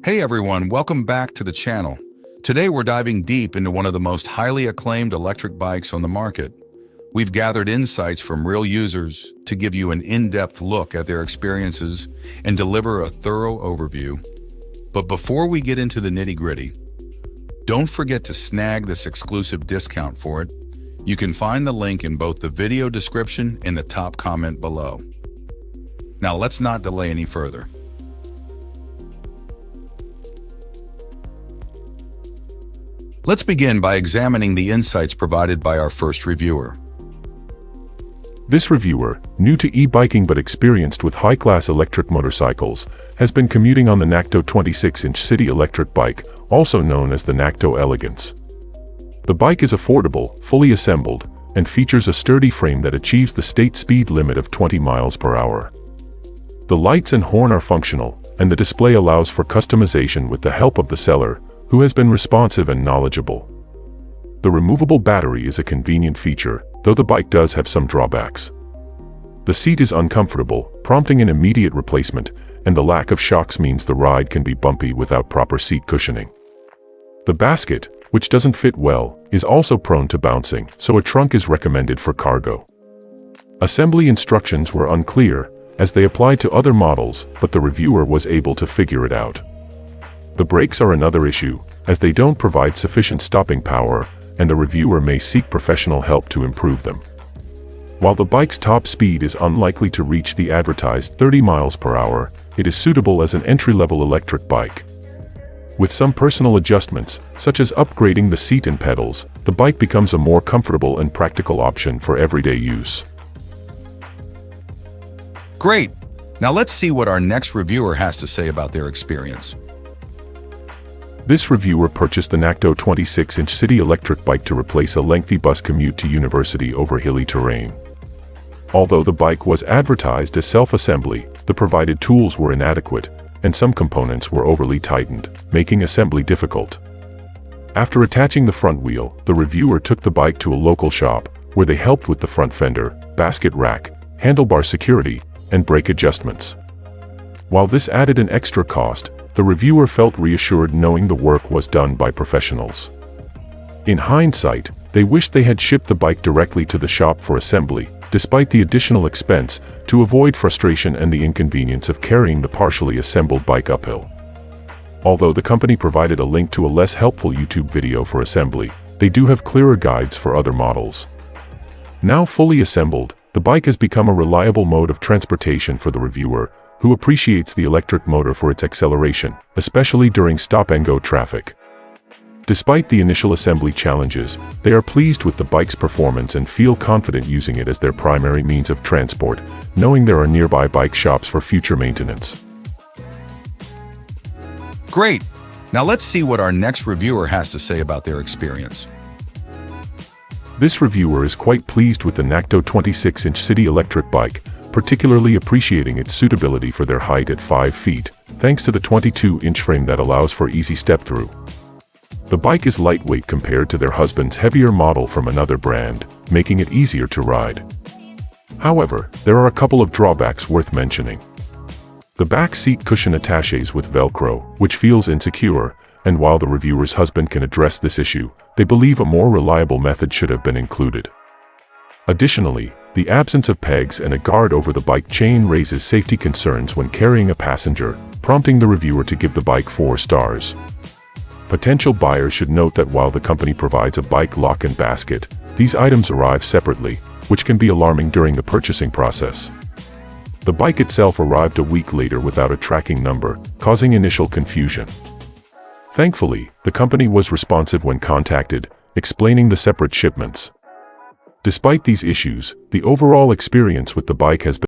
Hey everyone, welcome back to the channel. Today we're diving deep into one of the most highly acclaimed electric bikes on the market. We've gathered insights from real users to give you an in-depth look at their experiences and deliver a thorough overview. But before we get into the nitty-gritty, don't forget to snag this exclusive discount for it. You can find the link in both the video description and the top comment below. Now let's not delay any further. Let's begin by examining the insights provided by our first reviewer. This reviewer, new to e-biking but experienced with high-class electric motorcycles, has been commuting on the NAKTO 26-inch city electric bike, also known as the NAKTO Elegance. The bike is affordable, fully assembled, and features a sturdy frame that achieves the state speed limit of 20 miles per hour. The lights and horn are functional, and the display allows for customization with the help of the seller, who has been responsive and knowledgeable. The removable battery is a convenient feature, though the bike does have some drawbacks. The seat is uncomfortable, prompting an immediate replacement, and the lack of shocks means the ride can be bumpy without proper seat cushioning. The basket, which doesn't fit well, is also prone to bouncing, so a trunk is recommended for cargo. Assembly instructions were unclear, as they applied to other models, but the reviewer was able to figure it out. The brakes are another issue, as they don't provide sufficient stopping power, and the reviewer may seek professional help to improve them. While the bike's top speed is unlikely to reach the advertised 30 miles per hour, it is suitable as an entry-level electric bike. With some personal adjustments, such as upgrading the seat and pedals, the bike becomes a more comfortable and practical option for everyday use. Great! Now let's see what our next reviewer has to say about their experience. This reviewer purchased the NAKTO 26-inch city electric bike to replace a lengthy bus commute to university over hilly terrain. Although the bike was advertised as self-assembly, the provided tools were inadequate, and some components were overly tightened, making assembly difficult. After attaching the front wheel, the reviewer took the bike to a local shop, where they helped with the front fender, basket rack, handlebar security, and brake adjustments. While this added an extra cost, the reviewer felt reassured knowing the work was done by professionals. In hindsight, they wished they had shipped the bike directly to the shop for assembly, despite the additional expense, to avoid frustration and the inconvenience of carrying the partially assembled bike uphill. Although the company provided a link to a less helpful YouTube video for assembly, they do have clearer guides for other models. Now fully assembled, the bike has become a reliable mode of transportation for the reviewer, who appreciates the electric motor for its acceleration, especially during stop-and-go traffic. Despite the initial assembly challenges, they are pleased with the bike's performance and feel confident using it as their primary means of transport, knowing there are nearby bike shops for future maintenance. Great! Now let's see what our next reviewer has to say about their experience. This reviewer is quite pleased with the NAKTO 26-inch city electric bike, particularly appreciating its suitability for their height at 5 feet, thanks to the 22-inch frame that allows for easy step-through. The bike is lightweight compared to their husband's heavier model from another brand, making it easier to ride. However, there are a couple of drawbacks worth mentioning. The back seat cushion attaches with Velcro, which feels insecure, and while the reviewer's husband can address this issue, they believe a more reliable method should have been included. Additionally, the absence of pegs and a guard over the bike chain raises safety concerns when carrying a passenger, prompting the reviewer to give the bike 4 stars. Potential buyers should note that while the company provides a bike lock and basket, these items arrive separately, which can be alarming during the purchasing process. The bike itself arrived a week later without a tracking number, causing initial confusion. Thankfully, the company was responsive when contacted, explaining the separate shipments. Despite these issues, the overall experience with the bike has been